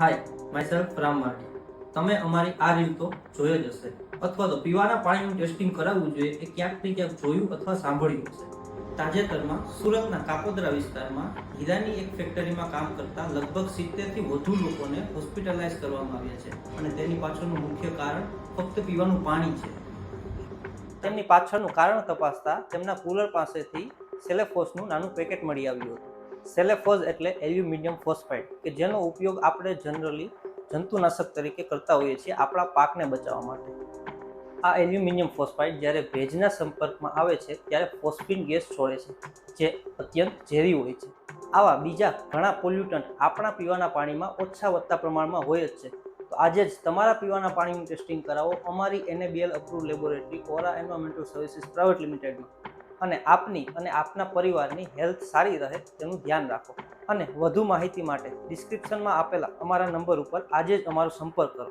હાય, myself Ram માટી. તમે અમારી આ રીલ તો જોઈ જ હશે, અથવા તો પીવાના પાણીનું ટેસ્ટિંગ કરાવવું જોઈએ એ ક્યાંક ને ક્યાંક જોયું અથવા સાંભળ્યું હશે. તાજેતરમાં સુરતના કાપોદ્રા વિસ્તારમાં હીરાની એક ફેક્ટરીમાં કામ કરતા લગભગ 70થી વધુ લોકોને હોસ્પિટલાઇઝ કરવામાં આવ્યા છે, અને તેની પાછળનું મુખ્ય કારણ ફક્ત પીવાનું પાણી છે. તેમની પાછળનું કારણ તપાસતા તેમના કુલર પાસેથી સેલેફોસનું નાનું પેકેટ મળી આવ્યું હતું. સેલેફોઝ એટલે એલ્યુમિનિયમ ફોસ્ફાઇડ, કે જેનો ઉપયોગ આપણે જનરલી જંતુનાશક તરીકે કરતા હોઈએ છીએ આપણા પાકને બચાવવા માટે. આ એલ્યુમિનિયમ ફોસ્ફાઇડ જ્યારે ભેજના સંપર્કમાં આવે છે ત્યારે ફોસ્ફીન ગેસ છોડે છે, જે અત્યંત ઝેરી હોય છે. આવા બીજા ઘણા પોલ્યુટન્ટ આપણા પીવાના પાણીમાં ઓછા વધતા પ્રમાણમાં હોય જ છે. તો આજે જ તમારા પીવાના પાણીનું ટેસ્ટિંગ કરાવો અમારી NABL અપ્રુવ લેબોરેટરી ઓરા એન્વાયરમેન્ટલ સર્વિસીસ પ્રાઇવેટ લિમિટેડમાં, અને આપની અને આપના પરિવારની હેલ્થ સારી રહે તેનું ધ્યાન રાખો. અને વધુ માહિતી માટે ડિસ્ક્રિપ્શનમાં આપેલા અમારા નંબર ઉપર આજે જ અમારો સંપર્ક કરો.